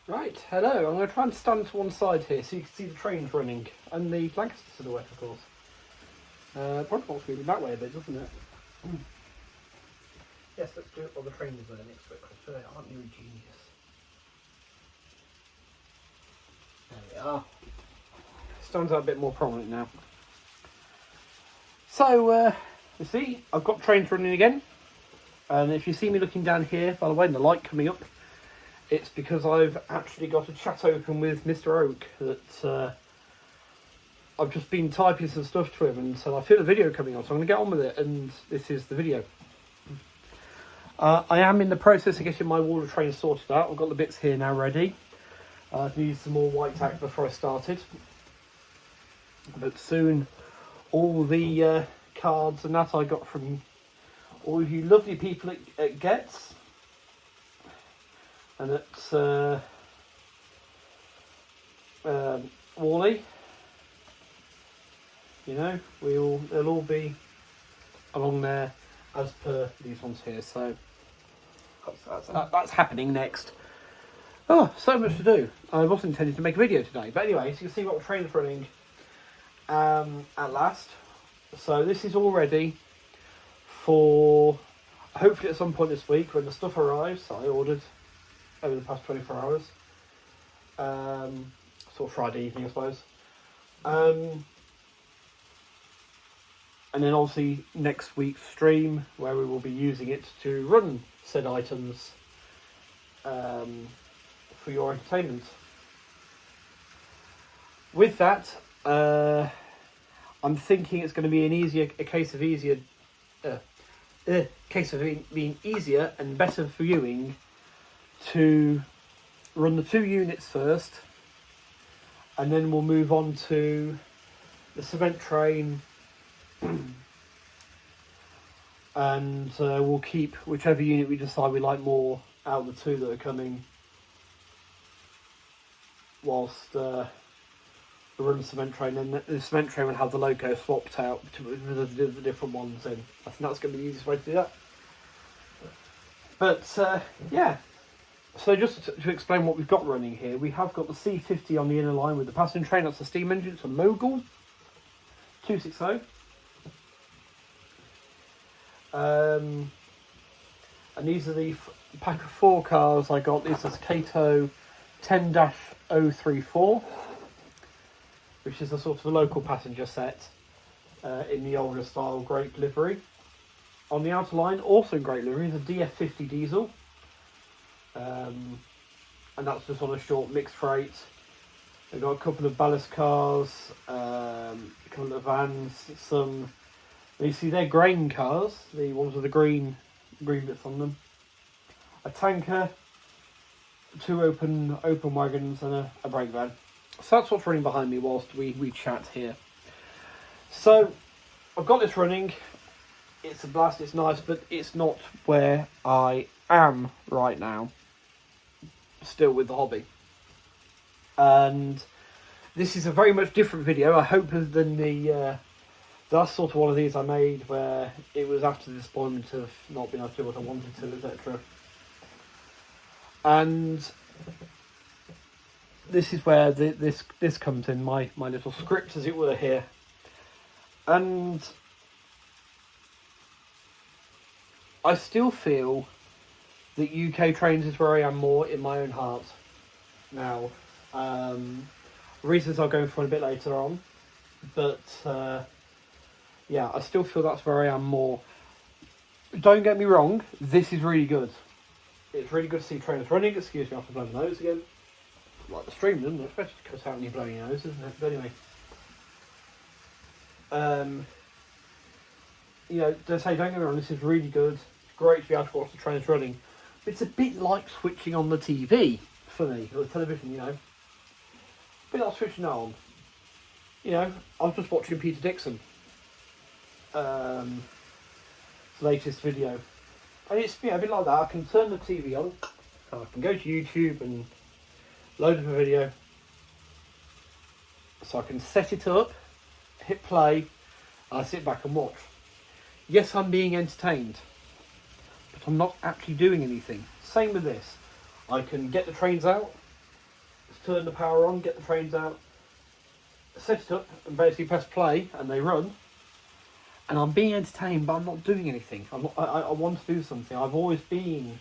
Right, hello. I'm going to try and stand to one side here so you can see the trains running and the Lancaster silhouette, of course. Probably wants moving that way a bit, doesn't it? Yes, let's do it while the train is there next to it, Chris. Aren't you a genius? There we are. Stands out a bit more prominent now. So, you see, I've got trains running again. And if you see me looking down here, by the way, and the light coming up, it's because I've actually got a chat open with Mr. Oak that I've just been typing some stuff to him and said I feel a video coming on, so I'm going to get on with it, and this is the video. I am in the process of getting my water train sorted out. I've got the bits here now ready. I needed some more white tack before I started. But soon all the cards and that I got from all of you lovely people at Getz and at Wally, you know, they'll all be along there as per these ones here. So that's happening next. Oh, so much to do. I wasn't intending to make a video today, but anyway, so you can see what the train's running at last. So this is all ready for hopefully at some point this week when the stuff arrives that I ordered over the past 24 hours. Sort of Friday evening, I suppose. And then obviously next week's stream where we will be using it to run said items for your entertainment. With that, I'm thinking it's going to be a case of being easier and better for viewing to run the 2 units first, and then we'll move on to the cement train, and we'll keep whichever unit we decide we like more out of the 2 that are coming, whilst we run the cement train. And the cement train will have the logo swapped out to the different ones in. I think that's going to be the easiest way to do that. But yeah, so just to explain what we've got running here, we have got the C50 on the inner line with the passenger train. That's the steam engine. It's a Mogul 260. And these are the pack of 4 cars I got. This is Kato 10-034, which is a sort of a local passenger set in the older style great livery. On the outer line, also in great livery, is a DF50 diesel. And that's just on a short mixed freight. They've got a couple of ballast cars, a couple of vans, some... You see they're grain cars, the ones with the green bits on them. A tanker, 2 open wagons and a brake van. So that's what's running behind me whilst we chat here. So I've got this running. It's a blast, it's nice, but it's not where I am right now. Still with the hobby. And this is a very much different video, I hope, than the last sort of one of these I made where it was after the disappointment of not being able to do what I wanted to, etc. And this is where this comes in, my little script, as it were, here. And I still feel that UK Trains is where I am more in my own heart now. Reasons I'll go for a bit later on, but yeah, I still feel that's where I am more. Don't get me wrong, this is really good. It's really good to see trains running. Excuse me, I have to blow my nose again. Like the stream, doesn't it? Especially to cut out when you're blowing your nose, isn't it? But anyway. You know, don't get me wrong, this is really good. It's great to be able to watch the trains running. But it's a bit like switching on the TV for me, or the television, you know. A bit like switching on. You know, I was just watching Peter Dixon. Latest video. And it's, yeah, a bit like that. I can turn the TV on, I can go to YouTube and load up a video. So I can set it up, hit play, and I sit back and watch. Yes, I'm being entertained, but I'm not actually doing anything. Same with this. I can get the trains out, turn the power on, get the trains out, set it up, and basically press play, and they run. And I'm being entertained, but I'm not doing anything. I want to do something. I've always been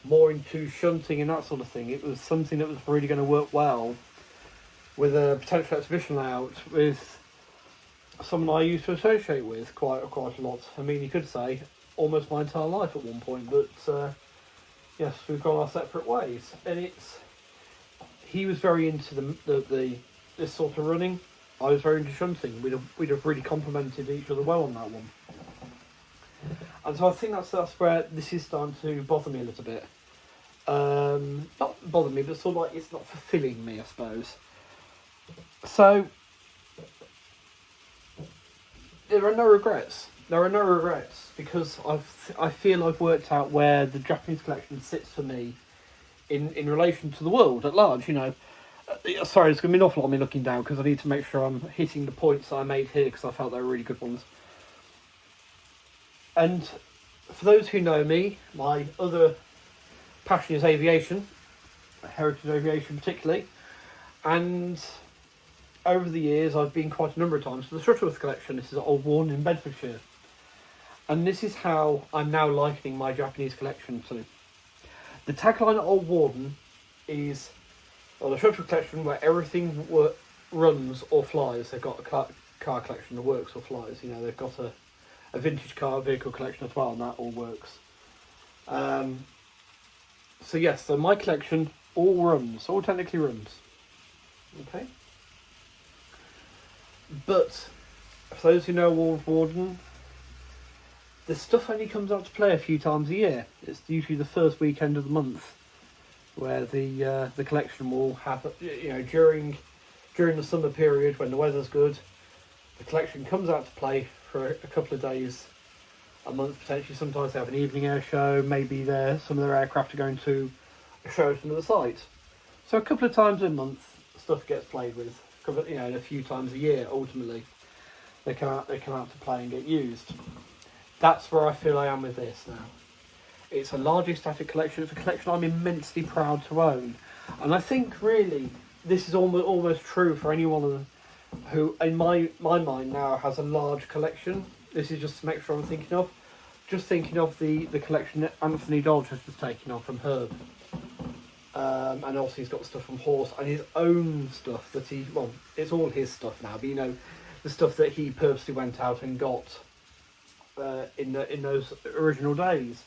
more into shunting and that sort of thing. It was something that was really going to work well with a potential exhibition layout with someone I used to associate with quite a lot. I mean, you could say almost my entire life at one point, but yes, we've gone our separate ways. And he was very into this sort of running. I was very into shunting. We'd have really complemented each other well on that one. And so I think that's where this is starting to bother me a little bit. Not bother me, but sort of like it's not fulfilling me, I suppose. So there are no regrets. There are no regrets because I feel I've worked out where the Japanese collection sits for me in relation to the world at large. You know, sorry, it's going to be an awful lot of me looking down because I need to make sure I'm hitting the points that I made here because I felt they were really good ones. And for those who know me, my other passion is aviation, heritage aviation particularly, and over the years I've been quite a number of times to the Shuttleworth collection. This is at Old Warden in Bedfordshire, and this is how I'm now likening my Japanese collection to. The tagline at Old Warden is, well, the Shuttleworth collection where everything runs or flies. They've got a car collection that works or flies. You know, they've got a vintage car vehicle collection as well, and that all works. So yes, so my collection all technically runs. Okay. But for those who know Old Warden, the stuff only comes out to play a few times a year. It's usually the first weekend of the month where the collection will happen. You know, during the summer period when the weather's good, the collection comes out to play for a couple of days a month potentially. Sometimes they have an evening air show. Maybe some of their aircraft are going to a show at another site. So a couple of times a month, stuff gets played with. You know, and a few times a year. Ultimately, they come out to play and get used. That's where I feel I am with this now. It's a largely static collection. It's a collection I'm immensely proud to own, and I think really this is almost true for anyone who, in my mind now, has a large collection. This is just to make sure I'm thinking of. Just thinking of the collection that Anthony Dodge has just taken on from Herb. And also he's got stuff from Horse and his own stuff that it's all his stuff now, but you know, the stuff that he purposely went out and got in those original days.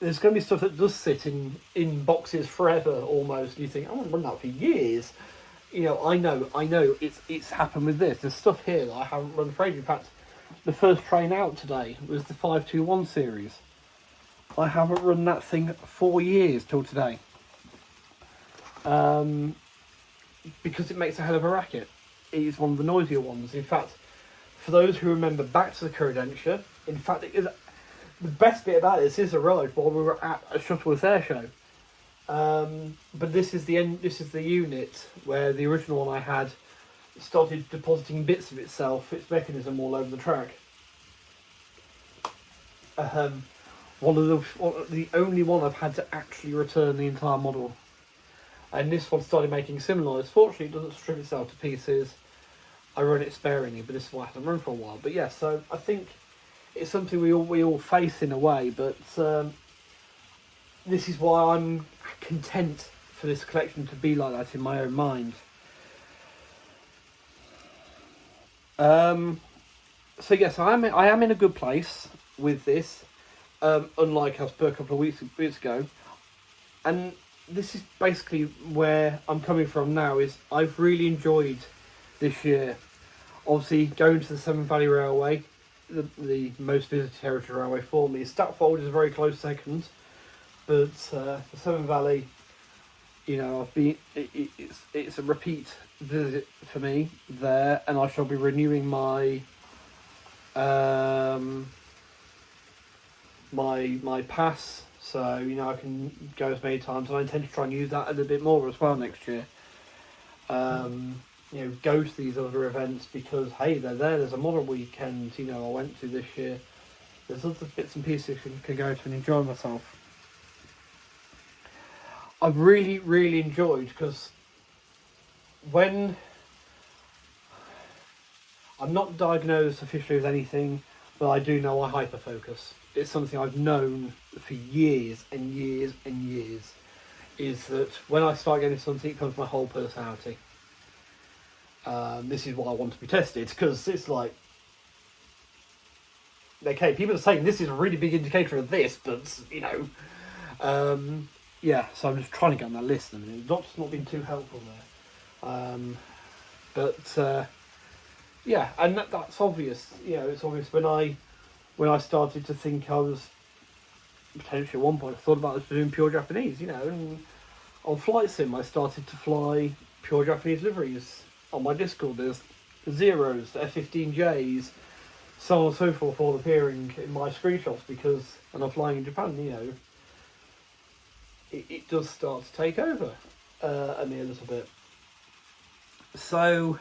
There's going to be stuff that does sit in boxes forever almost, and you think, I want to run that for years. You know, I know it's happened with this. There's stuff here that I haven't run for ages. In fact, the first train out today was the 521 series. I haven't run that thing 4 years till today. Because it makes a hell of a racket. It is one of the noisier ones. In fact, for those who remember back to the Curridentia, in fact, the best bit about this is a ride while we were at a Shuttleworth air show. But this is the unit where the original one I had started depositing bits of itself, its mechanism, all over the track. The only one I've had to actually return the entire model, and this one started making similar noise. Fortunately, it doesn't strip itself to pieces. I run it sparingly, but this is why I haven't run for a while. But yeah, so I think it's something we all face in a way. But this is why I'm content for this collection to be like that in my own mind. So yes, I am in a good place with this. Unlike us per couple of weeks ago, and this is basically where I'm coming from now. Is I've really enjoyed this year. Obviously, going to the Severn Valley Railway, the most visited heritage railway for me. Statfold is a very close second, but the Severn Valley, you know, I've been. It's a repeat visit for me there, and I shall be renewing my my pass, so you know I can go as many times, and I intend to try and use that a little bit more as well next year. You know, go to these other events because hey, they're there. There's a model weekend, you know, I went to this year. There's other bits and pieces I can go to and enjoy myself. I've really, really enjoyed, because when I'm not diagnosed officially with anything, but I do know I hyperfocus. It's something I've known for years and years and years, is that when I start getting something, it comes my whole personality. This is why I want to be tested, because it's like, okay, people are saying this is a really big indicator of this, but, you know, yeah, so I'm just trying to get on that list. I mean, the doctor's not been too helpful there. But yeah, and that's obvious. You know, it's obvious when I started to think I was potentially at one point I thought about doing pure Japanese. You know, and on Flight Sim I started to fly pure Japanese liveries. On my Discord there's the Zeros, the F-15Js, so on and so forth, all appearing in my screenshots, because, and I'm flying in Japan. You know, it does start to take over me a little bit. So,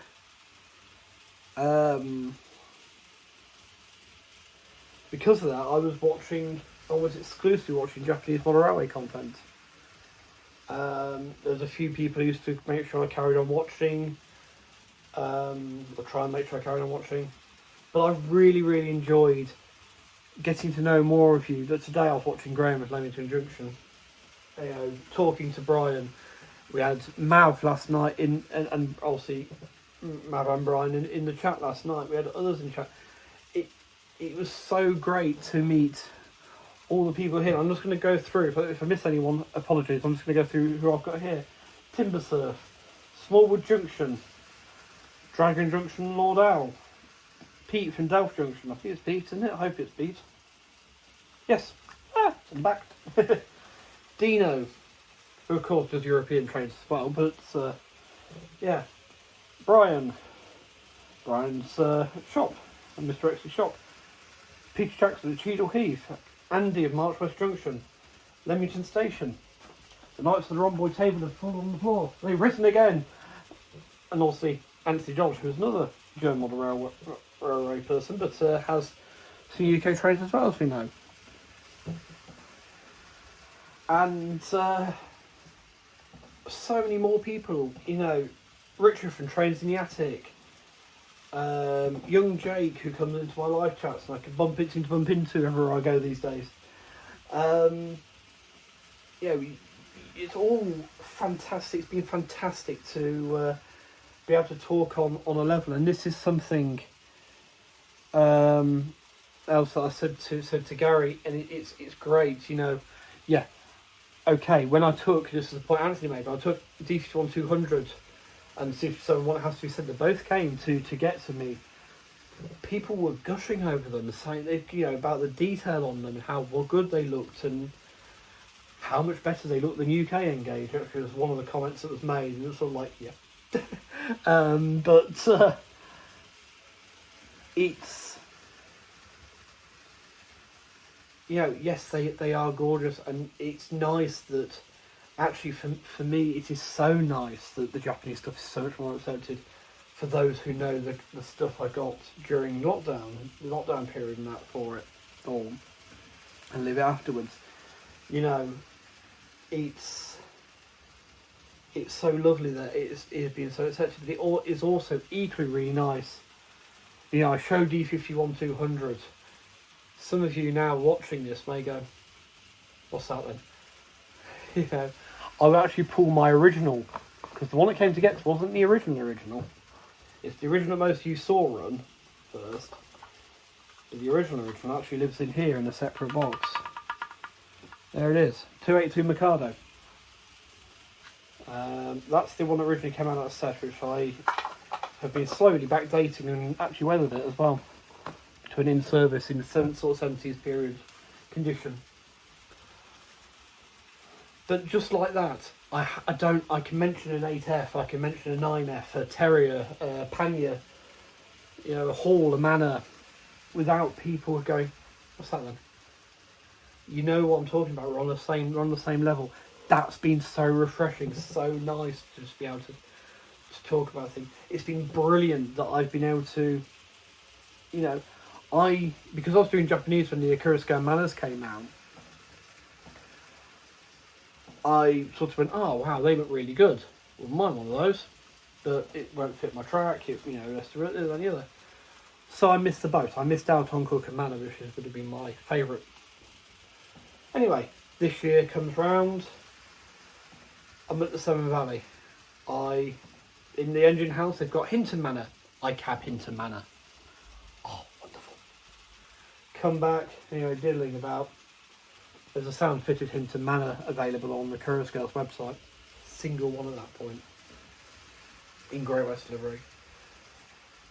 because of that, I was exclusively watching Japanese model railway content. There's a few people who used to make sure I carried on watching, or try and make sure I carried on watching. But I've really, really enjoyed getting to know more of you. That today I was watching Graham at Leamington Junction, you know, talking to Brian. We had Mav last night and obviously Mav and Brian in the chat last night. We had others in chat. It was so great to meet all the people here. I'm just going to go through. If I miss anyone, apologies. I'm just going to go through who I've got here. Timbersurf, Smallwood Junction, Dragon Junction, Lord Owl, Pete from Delft Junction. I think it's Pete, isn't it? I hope it's Pete. Yes. I'm back. Dino, who of course does European trains as well, but yeah. Brian's shop, and Mr. X's shop. Peter Jackson at Cheadle Heath. Andy of March West Junction. Leamington Station. The Knights of the Rhomboid Table have fallen on the floor. They've risen again. And obviously Anthony Josh, who's another German model railway person, but has some UK trains as well, as we know. And so many more people, you know. Richard from Trains in the Attic. Young Jake, who comes into my live chats and I can bump into wherever I go these days. Yeah, it's all fantastic. It's been fantastic to be able to talk on a level, and this is something else that I said to Gary, and it's great, you know. Yeah, okay. When I took, this is the point Anthony made, I took D51-200 and C57-1, it has to be said, they both came to get to me. People were gushing over them, saying, you know, about the detail on them and how good they looked and how much better they looked than UK Engage. Actually, was one of the comments that was made, and it was sort of like, yeah. But it's, you know, yes, they are gorgeous, and it's nice that actually for me it is so nice that the Japanese stuff is so much more accepted for those who know the stuff I got during the lockdown period and that for it all, and live afterwards. You know, it's so lovely that it is being so accepted, but it is also equally really nice. You know, I showed D51-200. Some of you now watching this may go, what's that then? You know, I'll actually pull my original, because the one that came to get wasn't the original. It's the original most you saw run first. But the original actually lives in here in a separate box. There it is, 282 Mikado. That's the one that originally came out of that set, which I have been slowly backdating and actually weathered it as well to an in-service in the 70s period condition. But just like that, I can mention an 8F, I can mention a 9F, a Terrier, a Pannier, you know, a Hall, a Manor, without people going, what's that then? You know what I'm talking about. We're on the same level. That's been so refreshing, so nice to just be able to talk about things. It's been brilliant that I've been able to, you know, because I was doing Japanese when the Akira Scan Manners came out, I sort of went, oh wow, they look really good. Well, mine one of those, but it won't fit my track. It, rest of it, any other. So I missed the boat. I missed out on Cook and Manor, which would have been my favourite. Anyway, this year comes round. I'm at the Severn Valley. In the engine house, they've got Hinton Manor. I cab Hinton Manor. Oh, wonderful. Come back, diddling about. There's a sound fitted Hinton Manor available on the Courier Scales website. Single one at that point. In Great West livery.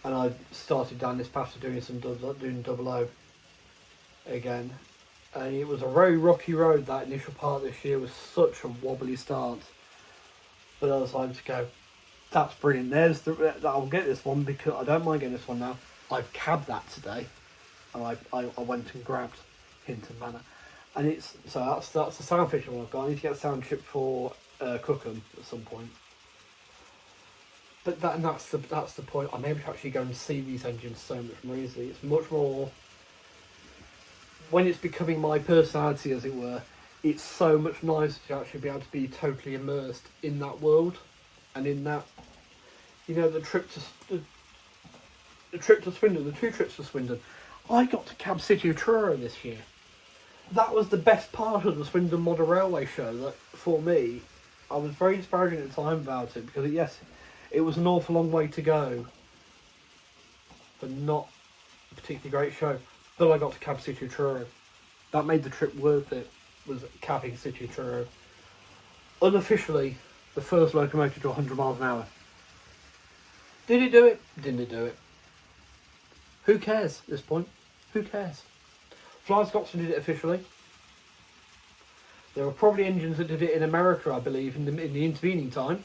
And I started down this path of doing double O again. And it was a very rocky road. That initial part this year was such a wobbly start. But I decided to go, that's brilliant. I'll get this one because I don't mind getting this one now. I've cabbed that today. And I went and grabbed Hinton Manor. And that's the sound fishing one I've got. I need to get a sound chip for Cookham at some point. But that's the point. I'm able to actually go and see these engines so much more easily. It's much more, when it's becoming my personality, as it were, it's so much nicer to actually be able to be totally immersed in that world, and in that, the trip to Swindon, the 2 trips to Swindon. I got to cab City of Truro this year. That was the best part of the Swindon Model Railway show. That for me, I was very disparaging at the time about it because it was an awful long way to go, but not a particularly great show. But I got to cab City of Truro. That made the trip worth it, was cabbing City of Truro. Unofficially, the first locomotive to 100 miles an hour. Did it do it? Didn't it do it? Who cares at this point? Who cares? Flying Scotsman did it officially. There were probably engines that did it in America, I believe, in the intervening time.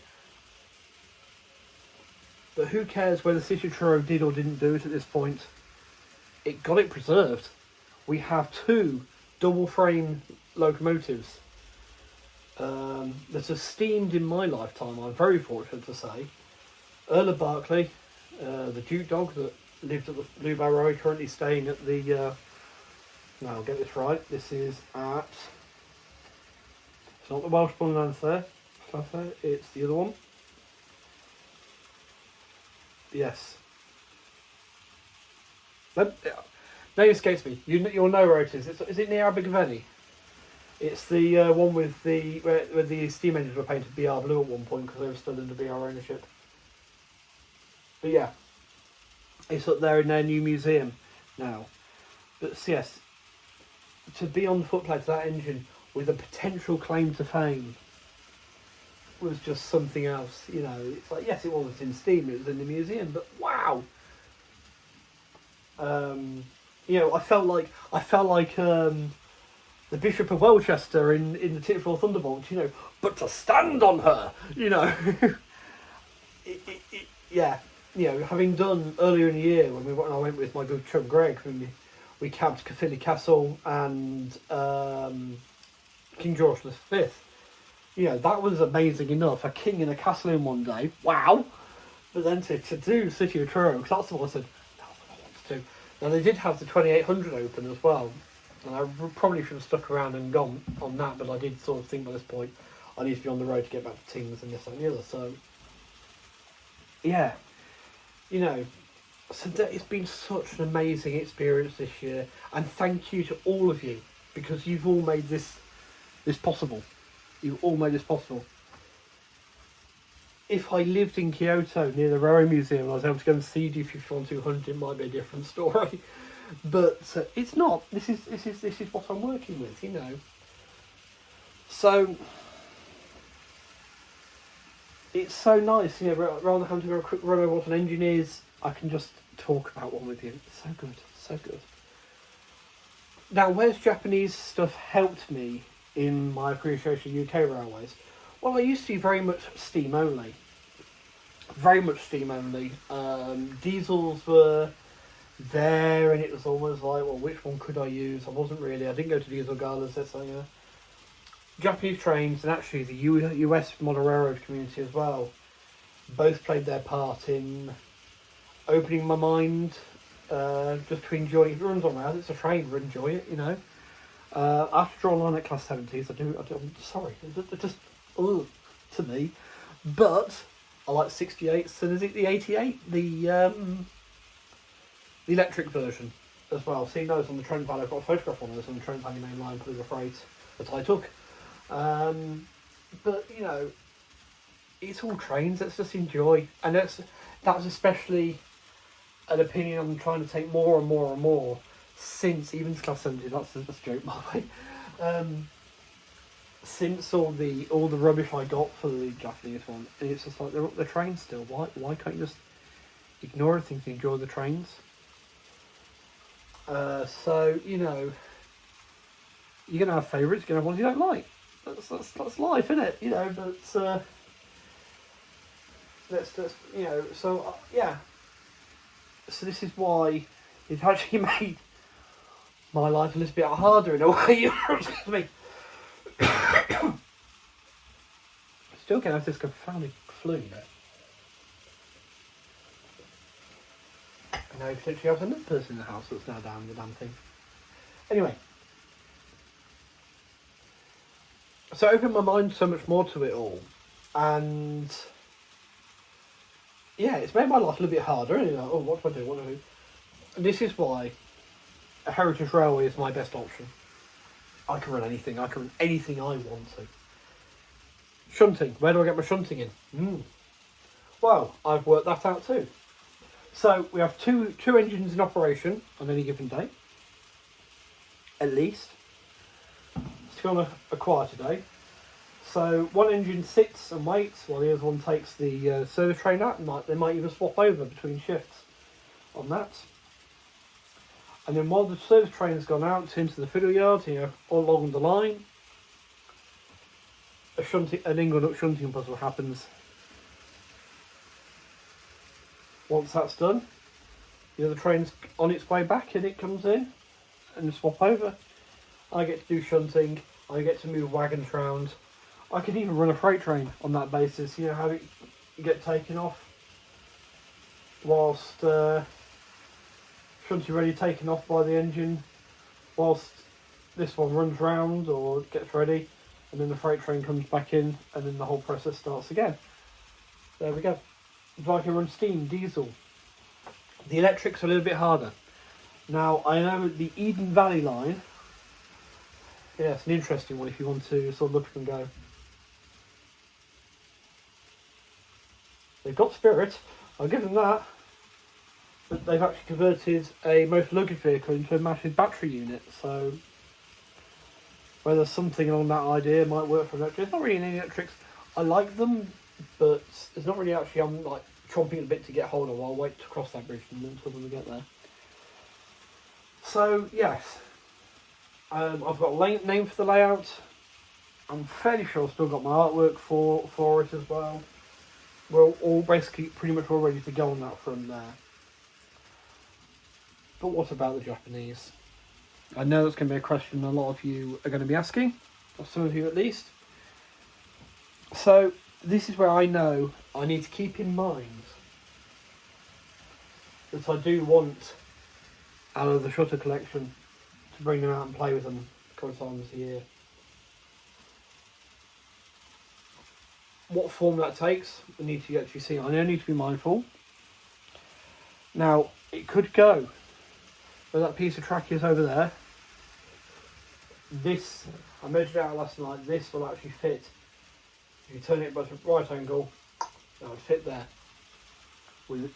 But who cares whether City of Truro did or didn't do it at this point? It got it preserved. We have 2 double frame locomotives that have steamed in my lifetime. I'm very fortunate to say. Earl of Berkeley, the Duke dog that lived at the Blue Barrow, currently staying at the... now I'll get this right. This is at... It's not the Welsh Bull and Lance there. It's the other one. Yes. Name escapes me. You'll know where it is. Is it near Abergavenny? It's the one with where the steam engines were painted BR blue at one point because they were still under BR ownership. But yeah, it's up there in their new museum now. But yes, to be on the footplate of that engine with a potential claim to fame was just something else. It's like, yes, it wasn't in steam, it was in the museum, but wow. I felt like the Bishop of Welchester in the Titfall Thunderbolt, but to stand on her, having done earlier in the year when I went with my good chum Greg, we cabbed Caerphilly Castle and King George V. That was amazing enough. A king and a castle in one day, wow. But then to do City of Truro, because that's the one I said, that's what I want to do. Now they did have the 2800 open as well, and I probably should have stuck around and gone on that, but I did sort of think by this point I need to be on the road to get back to Tings and this and the other. So yeah, so it's been such an amazing experience this year, and thank you to all of you, because you've all made this possible. You've all made this possible. If I lived in Kyoto near the Railway Museum and I was able to go and see D51-200, it might be a different story. But it's not. This is what I'm working with, So it's so nice, rather than having to go a quick run over what an engine is, I can just talk about one with you. It's so good, so good. Now, where's Japanese stuff helped me in my appreciation of UK railways? Well, I used to be very much steam only. Very much steam only. Diesels were there, and it was almost like, well, which one could I use? I didn't go to diesel galas, Japanese trains, and actually the US model railroad community as well, both played their part in opening my mind just to enjoy it. If it runs on rails, it's a train, enjoy it, After draw a line at class 70s, I'm sorry, they're just, ugh, to me. But I like 68s, so there's the 88, the electric version as well. Seen those on the Trent Valley. I've got a photograph on those on the Trent Valley main line for the freight that I took. But, you know, it's all trains, let's just enjoy. And that's especially an opinion I'm trying to take more and more and more since, even to class 70, that's a joke by the way, since all the rubbish I got for the Japanese one, and it's just like, they're up the trains still, why can't you just ignore everything to enjoy the trains? So, you know, you're going to have favourites, you're going to have ones you don't like. That's life, isn't it? You know, but let's you know. So yeah. So this is why it actually made my life a little bit harder in a way. Excuse me. Still can have this confounding flu, you know. And now potentially have another person in the house that's now down with the damn thing. Anyway. So I opened my mind so much more to it all, and yeah, it's made my life a little bit harder. And like, oh, what do I do? And this is why a heritage railway is my best option. I can run anything. I can run anything I want to. Shunting. Where do I get my shunting in? Well, I've worked that out too. So we have two engines in operation on any given day, at least. On a quieter day. So one engine sits and waits while the other one takes the service train out, and they might even swap over between shifts on that. And then while the service train's gone out into the fiddle yard, you know, all along the line, an England shunting puzzle happens. Once that's done, the other train's on its way back and it comes in and swap over. I get to do shunting, I get to move wagons around. I could even run a freight train on that basis, you know, have it get taken off whilst shunting ready, taken off by the engine, whilst this one runs round or gets ready, and then the freight train comes back in, and then the whole process starts again. There we go. If I can run steam, diesel. The electrics are a little bit harder. Now, I know the Eden Valley line, yeah, it's an interesting one if you want to sort of look and go. They've got spirit, I'll give them that. But they've actually converted a motor luggage vehicle into a massive battery unit, so whether something along that idea might work for electric. It's not really any electrics. I like them, but it's not really actually, I'm like chomping a bit to get hold of. I'll wait to cross that bridge until we get there. So, yes. I've got a name for the layout. I'm fairly sure I've still got my artwork for it as well. We're all basically pretty much all ready to go on that from there. But what about the Japanese? I know that's going to be a question a lot of you are going to be asking, or some of you at least. So this is where I know I need to keep in mind that I do want out of the Shutter collection to bring them out and play with them a couple of times a year. What form that takes, we need to actually see. I need to be mindful. Now, it could go where that piece of track is over there. This, I measured it out last night, this will actually fit. If you turn it by the right angle, that would fit there.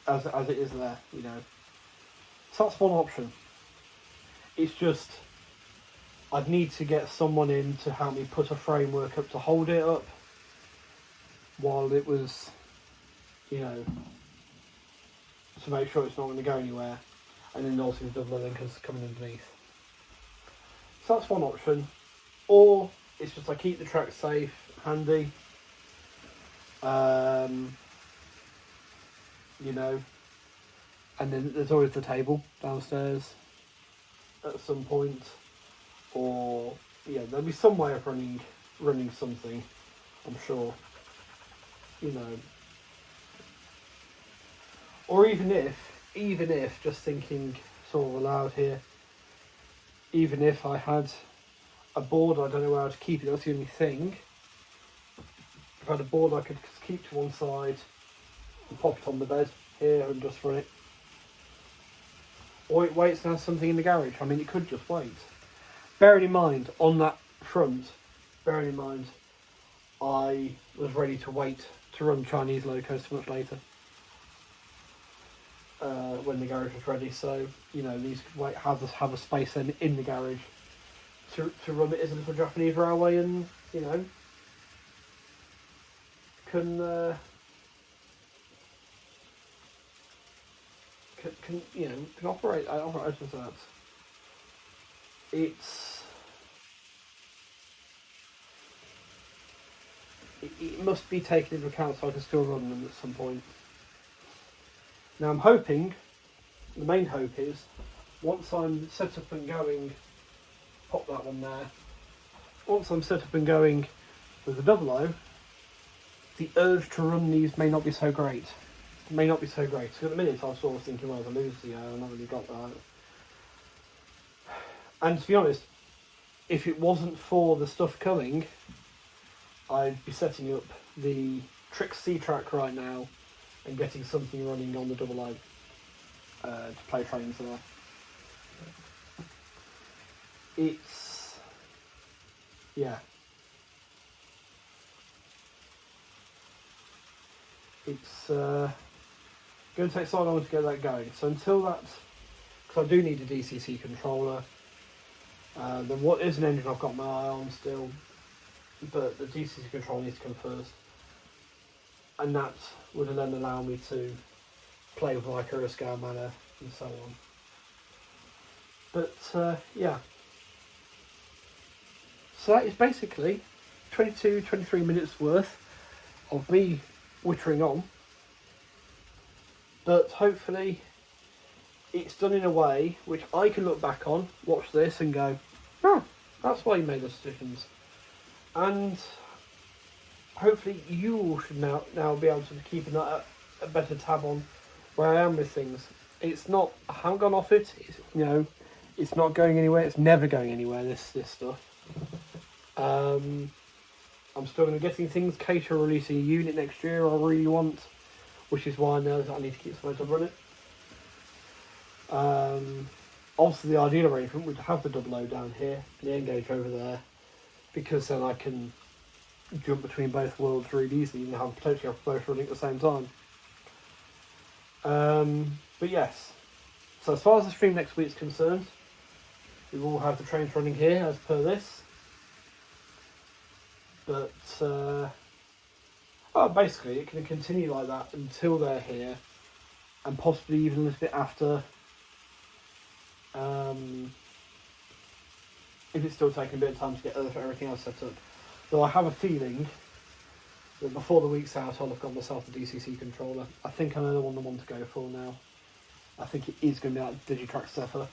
As it is there, you know. So that's one option. It's just, I'd need to get someone in to help me put a framework up to hold it up while it was, you know, to make sure it's not going to go anywhere. And then also the double linkers coming underneath. So that's one option. Or it's just I keep the track safe, handy. You know, and then there's always the table downstairs at some point, or yeah, there'll be some way of running something, I'm sure, you know. Or even if just thinking sort of aloud here, even if I had a board, I don't know where to keep it. That's the only thing. If I had a board I could keep to one side and pop it on the bed here and just run it. Or it waits and has something in the garage. I mean, it could just wait. Bearing in mind, on that front, bearing in mind, I was ready to wait to run Chinese locos much later. When the garage was ready, so you know these could wait, have a space then in the garage to run it as a little Japanese railway, and you know can operate as that. It must be taken into account so I can still run them at some point. Now I'm hoping, the main hope is, once I'm set up and going, pop that one there, once I'm set up and going with the double O, the urge to run these may not be so great. So at the minute I was sort of thinking, well, if I lose the I've not really got that. And to be honest, if it wasn't for the stuff coming, I'd be setting up the Trix C-Track right now and getting something running on the double O to play trains there. It's going to take so long to get that going. So until that, because I do need a DCC controller. Then what is an engine I've got my eye on still, but the DCC controller needs to come first, and that would then allow me to play with like a scale manner and so on. But yeah, so that is basically 23 minutes worth of me wittering on, but hopefully it's done in a way which I can look back on, watch this and go, oh, that's why you made those decisions. And hopefully you all should now be able to keep a better tab on where I am with things. It's not, I haven't gone off it, it's not going anywhere, it's never going anywhere, this stuff. I'm still going to be getting things. Kate are releasing a unit next year I really want, which is why I know that I need to keep somewhere to run it. Obviously the ideal arrangement would have the double O down here and the N-gauge over there, because then I can jump between both worlds really easily and potentially have both running at the same time. But yes, so as far as the stream next week is concerned, we will have the trains running here as per this. But basically it can continue like that until they're here, and possibly even a little bit after, if it's still taking a bit of time to get everything else set up. Though I have a feeling that before the week's out I'll have got myself the DCC controller. I think I know the one to go for now. I think it is going to be that Digitrax Zephyr.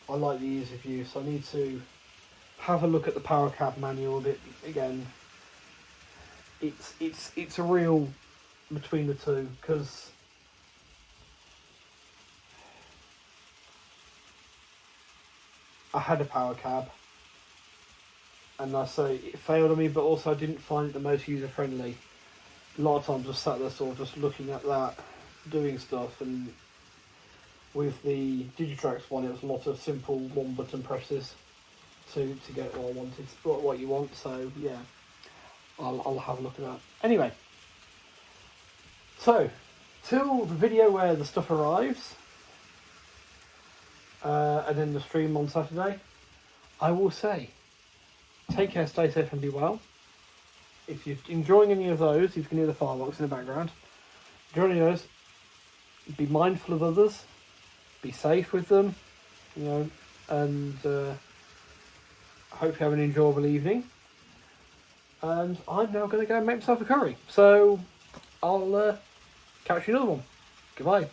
I like the ease of use. I need to have a look at the power cab manual a bit again. It's a real between the two, because I had a power cab and I say it failed on me, but also I didn't find it the most user friendly. A lot of times I sat there sort of just looking at that, doing stuff, and with the Digitrax one it was a lot of simple one button presses to get what I wanted, what you want. So yeah, I'll have a look at that. Anyway, so till the video where the stuff arrives, and then the stream on Saturday, I will say, take care, stay safe and be well. If you're enjoying any of those, you can hear the fireworks in the background. Enjoy any of those, be mindful of others, be safe with them, and hope you have an enjoyable evening. And I'm now going to go and make myself a curry. So I'll catch you another one. Goodbye.